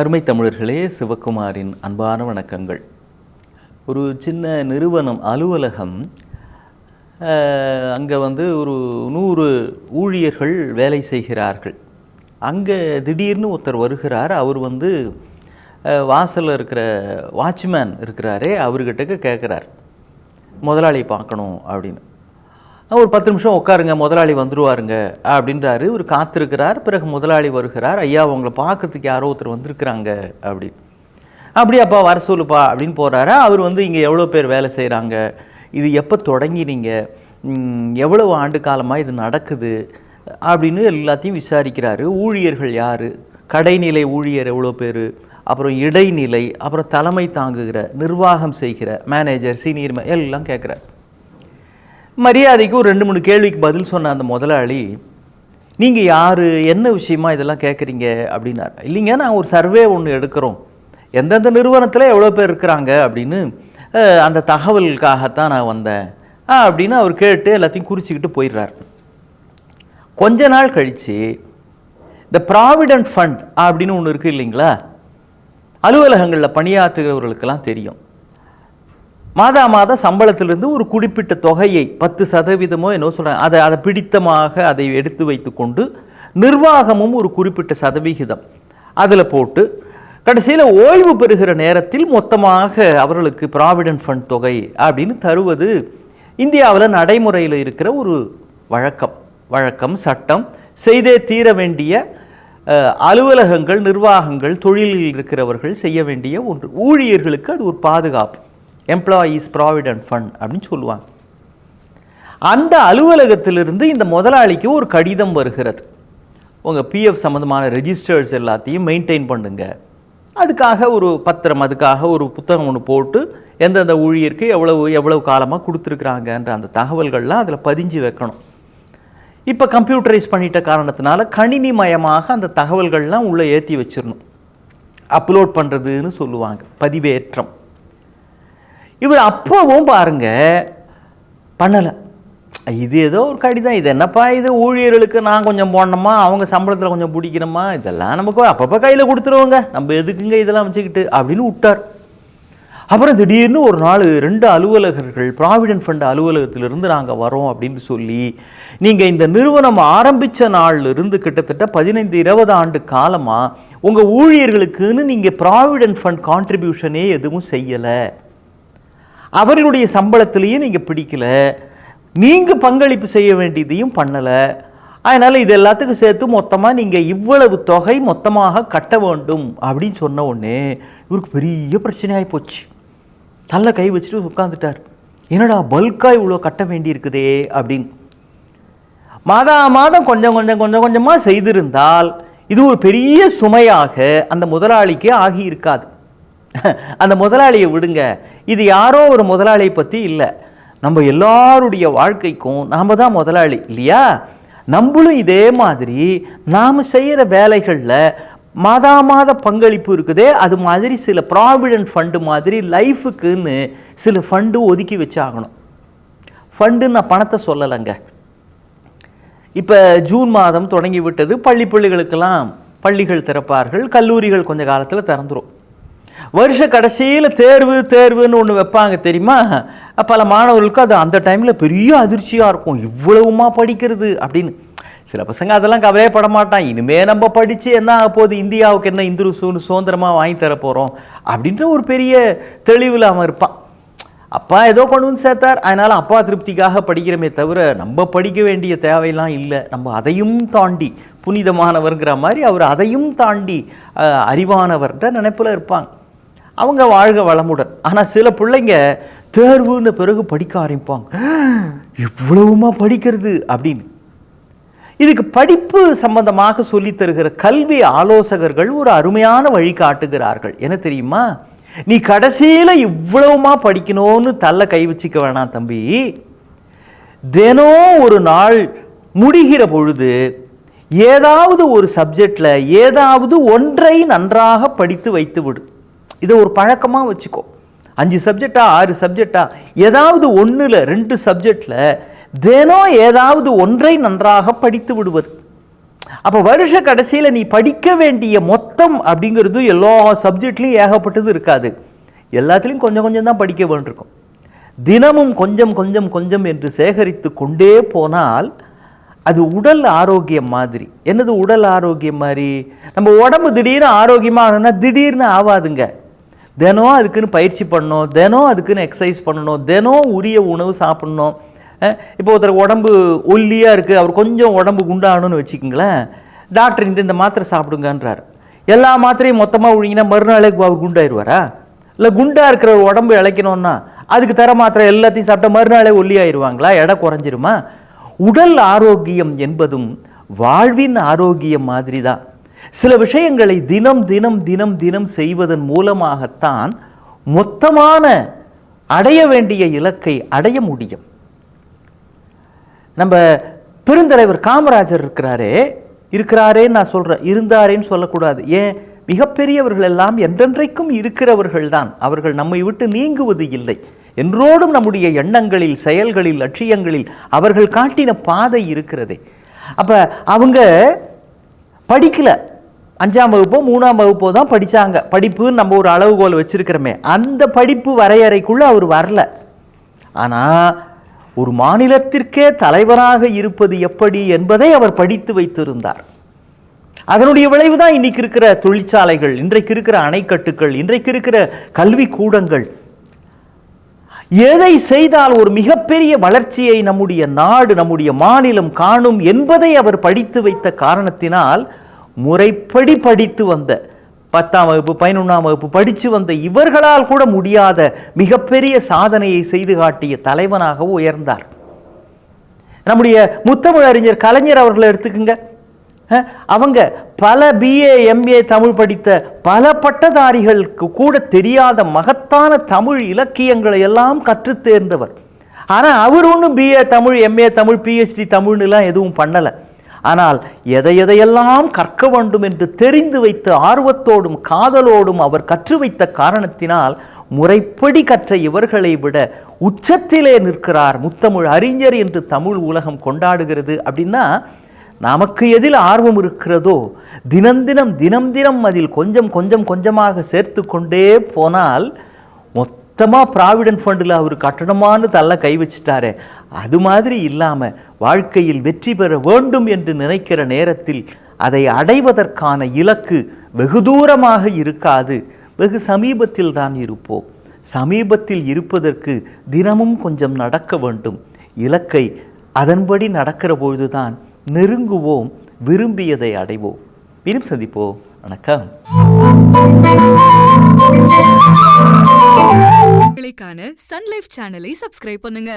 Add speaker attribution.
Speaker 1: அருமை தமிழர்களே, சிவகுமாரின் அன்பான வணக்கங்கள். ஒரு சின்ன நிறுவனம் அலுவலகம், அங்கே ஒரு 100 ஊழியர்கள் வேலை செய்கிறார்கள். அங்கே திடீர்னு ஒருத்தர் வருகிறார். அவர் வாசலில் இருக்கிற வாட்ச்மேன் இருக்கிறாரே, அவர்கிட்ட கேட்குறார், முதலாளி பார்க்கணும் அப்படின்னு. ஒரு 10 நிமிஷம் உட்காருங்க, முதலாளி வந்துடுவாருங்க அப்படின்றாரு. இவர் காத்திருக்கிறார். பிறகு முதலாளி வருகிறார். ஐயா, உங்களை பார்க்கறதுக்கு யாரோ ஒருத்தர் வந்திருக்கிறாங்க அப்படின்னு. அப்படியாப்பா, வர சொல்லுப்பா அப்படின்னு போகிறாரு. அவர் இங்கே எவ்வளோ பேர் வேலை செய்கிறாங்க, இது எப்போ தொடங்கினீங்க, எவ்வளவு ஆண்டு காலமாக இது நடக்குது அப்படின்னு எல்லாத்தையும் விசாரிக்கிறாரு. ஊழியர்கள் யார், கடைநிலை ஊழியர் எவ்வளோ பேர், அப்புறம் இடைநிலை, அப்புறம் தலைமை தாங்குகிற நிர்வாகம் செய்கிற மேனேஜர், சீனியர் எல்லாம் கேட்குறார். மரியாதைக்கு ஒரு 2-3 கேள்விக்கு பதில் சொன்ன அந்த முதலாளி, நீங்கள் யார், என்ன விஷயமா இதெல்லாம் கேட்குறீங்க அப்படின்னார். இல்லைங்க, நான் ஒரு சர்வே ஒன்று எடுக்கிறோம், எந்தெந்த நிறுவனத்தில் எவ்வளோ பேர் இருக்கிறாங்க அப்படின்னு அந்த தகவலுக்காகத்தான் நான் வந்தேன் அப்படின்னு அவர் கேட்டு எல்லாத்தையும் குறிச்சிக்கிட்டு போயிடுறார். கொஞ்ச நாள் கழித்து இந்த ப்ராவிடென்ட் ஃபண்ட் அப்படின்னு ஒன்று இருக்குது இல்லைங்களா, அலுவலகங்களில் பணியாற்றுகிறவர்களுக்கெல்லாம் தெரியும். மாதம் சம்பளத்திலிருந்து ஒரு குறிப்பிட்ட தொகையை 10% என்னோ சொல்கிறாங்க, அதை பிடித்தமாக அதை எடுத்து வைத்து கொண்டு நிர்வாகமும் ஒரு குறிப்பிட்ட சதவிகிதம் அதில் போட்டு கடைசியில் ஓய்வு பெறுகிற நேரத்தில் மொத்தமாக அவர்களுக்கு ப்ராவிடென்ட் ஃபண்ட் தொகை அப்படின்னு தருவது இந்தியாவில் நடைமுறையில் இருக்கிற ஒரு வழக்கம், சட்டம், செய்தே தீர வேண்டிய அலுவலகங்கள், நிர்வாகங்கள், தொழிலில் இருக்கிறவர்கள் செய்ய வேண்டிய ஒன்று. ஊழியர்களுக்கு அது ஒரு பாதுகாப்பு, எம்ப்ளாயீஸ் ப்ராவிடென்ட் ஃபண்ட் அப்படின்னு சொல்லுவாங்க. அந்த அலுவலகத்திலிருந்து இந்த முதலாளிக்கு ஒரு கடிதம் வருகிறது, உங்கள் பிஎஃப் சம்மந்தமான ரெஜிஸ்டர்ஸ் எல்லாத்தையும் மெயின்டைன் பண்ணுங்க, அதுக்காக ஒரு பத்திரம், அதுக்காக ஒரு புத்தகம் ஒன்று போட்டு எந்தெந்த ஊழியருக்கு எவ்வளவு காலமாக கொடுத்துருக்குறாங்கன்ற அந்த தகவல்கள்லாம் அதில் பதிஞ்சு வைக்கணும். இப்போ கம்ப்யூட்டரைஸ் பண்ணிட்ட காரணத்தினால கணினிமயமாக அந்த தகவல்கள்லாம் உள்ளே ஏற்றி வச்சிடணும். அப்லோட் பண்ணுறதுன்னு சொல்லுவாங்க, பதிவேற்றம். இவர் அப்போவும் பாருங்க பண்ணலை. இது ஏதோ ஒரு கடிதம், இது என்னப்பா இது, ஊழியர்களுக்கு நான் கொஞ்சம் போடணுமா, அவங்க சம்பளத்தில் கொஞ்சம் பிடிக்கணுமா, இதெல்லாம் நமக்கு அப்பப்போ கையில் கொடுத்துருவோங்க, நம்ம எதுக்குங்க இதெல்லாம் வச்சுக்கிட்டு அப்படின்னு விட்டார். அப்புறம் திடீர்னு ஒரு நாள் 2 அலுவலகர்கள் ப்ராவிடென்ட் ஃபண்ட் அலுவலகத்திலிருந்து நாங்கள் வரோம் அப்படின்னு சொல்லி, நீங்கள் இந்த நிறுவனம் ஆரம்பித்த நாளிலிருந்து கிட்டத்தட்ட 15-20 ஆண்டு காலமாக உங்கள் ஊழியர்களுக்குன்னு நீங்கள் ப்ராவிடென்ட் ஃபண்ட் கான்ட்ரிபியூஷனே எதுவும் செய்யலை, அவர்களுடைய சம்பளத்திலையும் நீங்கள் பிடிக்கலை, நீங்கள் பங்களிப்பு செய்ய வேண்டியதையும் பண்ணலை, அதனால் இது எல்லாத்துக்கும் சேர்த்து மொத்தமாக நீங்கள் இவ்வளவு தொகை மொத்தமாக கட்ட வேண்டும் அப்படின்னு சொன்ன உடனே இவருக்கு பெரிய பிரச்சனையாகி போச்சு. தள்ள கை வச்சுட்டு உட்காந்துட்டார். என்னடா பல்காக இவ்வளோ கட்ட வேண்டி இருக்குதே அப்படின்னு. மாதம் கொஞ்சமாக செய்திருந்தால் இது ஒரு பெரிய சுமையாக அந்த முதலாளிக்கு ஆகியிருக்காது. அந்த முதலாளியை விடுங்க, இது யாரோ ஒரு முதலாளியை பற்றி இல்லை, நம்ம எல்லாருடைய வாழ்க்கைக்கும் நாம் தான் முதலாளி இல்லையா. நம்மளும் இதே மாதிரி நாம் செய்கிற வேலைகளில் மாத பங்களிப்பு இருக்குதே, அது மாதிரி சில ப்ராவிடென்ட் ஃபண்டு மாதிரி லைஃபுக்குன்னு சில ஃபண்டு ஒதுக்கி வச்சாகணும். ஃபண்டு நான் பணத்தை சொல்லலைங்க. இப்போ ஜூன் மாதம் தொடங்கி விட்டது, பள்ளிகளுக்கெல்லாம் பள்ளிகள் திறப்பார்கள், கல்லூரிகள் கொஞ்ச காலத்தில் திறந்துடும். வருஷ கடைசியில் தேர்வுன்னு ஒன்று வைப்பாங்க தெரியுமா. பல மாணவர்களுக்கு அது அந்த டைமில் பெரிய அதிர்ச்சியாக இருக்கும், இவ்வளவுமா படிக்கிறது அப்படின்னு. சில பசங்க அதெல்லாம் கவலையே பட மாட்டான், இனிமேல் நம்ம படித்து என்ன ஆக போகுது, இந்தியாவுக்கு என்ன இந்திரு சுதந்திரமாக வாங்கி தர போகிறோம் அப்படின்ற ஒரு பெரிய தெளிவில் அவன் இருப்பான். அப்பா ஏதோ கொண்டு வந்து சேர்த்தார், அதனால் அப்பா திருப்திக்காக படிக்கிறமே தவிர நம்ம படிக்க வேண்டிய தேவையெல்லாம் இல்லை, நம்ம அதையும் தாண்டி புனிதமானவர்ங்கிற மாதிரி அவர் அதையும் தாண்டி அறிவானவர்ன்ற நினைப்பில் இருப்பாங்க. அவங்க வாழ்க வளமுடன். ஆனால் சில பிள்ளைங்க தேர்வுன்னு பிறகு படிக்க ஆரம்பிப்பாங்க, இவ்வளவுமா படிக்கிறது அப்படின்னு. இதுக்கு படிப்பு சம்பந்தமாக சொல்லித் தருகிற கல்வி ஆலோசகர்கள் ஒரு அருமையான வழி காட்டுகிறார்கள். என்ன தெரியுமா, நீ கடைசியில் இவ்வளவுமா படிக்கணும்னு தள்ள கை வச்சிக்க வேணாம் தம்பி, தினம் ஒரு நாள் முடிகிற பொழுது ஏதாவது ஒரு சப்ஜெக்டில் ஏதாவது ஒன்றை நன்றாக படித்து வைத்து விடு. இதை ஒரு பழக்கமாக வச்சுக்கோ. 5 சப்ஜெக்டா 6 சப்ஜெக்டா ஏதாவது 1-2 சப்ஜெக்டில் தினம் ஏதாவது ஒன்றை நன்றாக படித்து விடுவது. அப்போ வருஷ கடைசியில் நீ படிக்க வேண்டிய மொத்தம் அப்படிங்கிறது எல்லா சப்ஜெக்ட்லேயும் ஏகப்பட்டது இருக்காது. எல்லாத்துலேயும் கொஞ்சம் கொஞ்சம் தான் படிக்க வேண்டியிருக்கும். தினமும் கொஞ்சம் கொஞ்சம் கொஞ்சம் என்று சேகரித்து கொண்டே போனால் அது உடல் ஆரோக்கியம் மாதிரி. என்னது உடல் ஆரோக்கியம் மாதிரி? நம்ம உடம்பு திடீர்னு ஆரோக்கியமாகணும்னா திடீர்னு ஆகாதுங்க. தினம் அதுக்குன்னு பயிற்சி பண்ணணும், தினம் அதுக்குன்னு எக்ஸசைஸ் பண்ணணும், தினம் உரிய உணவு சாப்பிட்ணும். இப்போ ஒருத்தர் உடம்பு ஒல்லியாக இருக்குது, அவர் கொஞ்சம் உடம்பு குண்டாகணும்னு வச்சுக்கோங்களேன், டாக்டர் இந்த மாத்திரை சாப்பிடுங்கன்றார். எல்லா மாத்திரையும் மொத்தமாக ஒழிங்கன்னா மறுநாளே அவர் குண்டாயிடுவாரா? இல்லை குண்டாக இருக்கிற ஒரு உடம்பு இழைக்கணும்னா அதுக்கு தர மாத்திரை எல்லாத்தையும் சாப்பிட்டா மறுநாளே ஒல்லி ஆயிடுவாங்களா? எடை குறைஞ்சிருமா? உடல் ஆரோக்கியம் என்பதும் வாழ்வின் ஆரோக்கியம் மாதிரி தான். சில விஷயங்களை தினம் தினம் தினம் தினம் செய்வதன் மூலமாகத்தான் மொத்தமான அடைய வேண்டிய இலக்கை அடைய முடியும். நம்ம பெருந்தலைவர் காமராஜர் இருக்கிறாரேன்னு நான் சொல்கிறேன், இருந்தாரேன்னு சொல்லக்கூடாது. ஏன்? மிகப்பெரியவர்கள் எல்லாம் என்றென்றைக்கும் இருக்கிறவர்கள் தான். அவர்கள் நம்மை விட்டு நீங்குவது இல்லை. என்றோடும் நம்முடைய எண்ணங்களில், செயல்களில், லட்சியங்களில் அவர்கள் காட்டின பாதை இருக்கிறதே. அப்போ அவங்க படிக்கல, 5ஆம் வகுப்போ 3ஆம் வகுப்போ தான் படித்தாங்க. படிப்புன்னு நம்ம ஒரு அளவுகோல் வச்சுருக்கிறோமே, அந்த படிப்பு வரையறைக்குள்ளே அவர் வரல. ஆனால் ஒரு மாநிலத்திற்கே தலைவராக இருப்பது எப்படி என்பதை அவர் படித்து வைத்திருந்தார். அதனுடைய விளைவு தான் இன்றைக்கு இருக்கிற தொழிற்சாலைகள், இன்றைக்கு இருக்கிற அணைக்கட்டுகள், இன்றைக்கு இருக்கிற கல்வி கூடங்கள். எதை செய்தால் ஒரு மிகப்பெரிய வளர்ச்சியை நம்முடைய நாடு, நம்முடைய மாநிலம் காணும் என்பதை அவர் படித்து வைத்த காரணத்தினால் முறைப்படி படித்து வந்த 10ஆம் வகுப்பு 11ஆம் வகுப்பு படித்து வந்த இவர்களால் கூட முடியாத மிகப்பெரிய சாதனையை செய்து காட்டிய தலைவனாக உயர்ந்தார். நம்முடைய முத்தமிழ் அறிஞர் கலைஞர் அவர்களை எடுத்துக்குங்க. அவங்க பல BA MA தமிழ் படித்த பல பட்டதாரிகளுக்கு கூட தெரியாத மகத்தான தமிழ் இலக்கியங்களை எல்லாம் கற்று தேர்ந்தவர். ஆனால் அவர் ஒன்றும் BA Tamil MA Tamil PhD தமிழ்னுலாம் எதுவும் பண்ணலை. ஆனால் எதையெல்லாம் கற்க வேண்டும் என்று தெரிந்து வைத்த ஆர்வத்தோடும் காதலோடும் அவர் கற்று வைத்த காரணத்தினால் முறைப்படி கற்ற இவர்களை விட உச்சத்திலே நிற்கிறார் முத்தமிழ் அறிஞர் என்று தமிழ் உலகம் கொண்டாடுகிறது. அப்படின்னா நமக்கு எதில் ஆர்வம் இருக்கிறதோ தினம் தினம் தினம் தினம் அதில் கொஞ்சம் கொஞ்சம் கொஞ்சமாக சேர்த்து கொண்டே போனால் மொத்தமாக ப்ராவிடன்ட் ஃபண்டில் அவர் கட்டணமானு தள்ள கை வச்சுட்டாரே, அது மாதிரி இல்லாமல் வாழ்க்கையில் வெற்றி பெற வேண்டும் என்று நினைக்கிற நேரத்தில் அதை அடைவதற்கான இலக்கு வெகு தூரமாக இருக்காது, வெகு சமீபத்தில் தான் இருப்போம். சமீபத்தில் இருப்பதற்கு தினமும் கொஞ்சம் நடக்க வேண்டும். இலக்கை அதன்படி நடக்கிற பொழுதுதான் நெருங்குவோம், விரும்பியதை அடைவோம். மீண்டும் சந்திப்போம். வணக்கம்.
Speaker 2: சன் லைஃப் சேனலை சப்ஸ்கிரைப் பண்ணுங்க.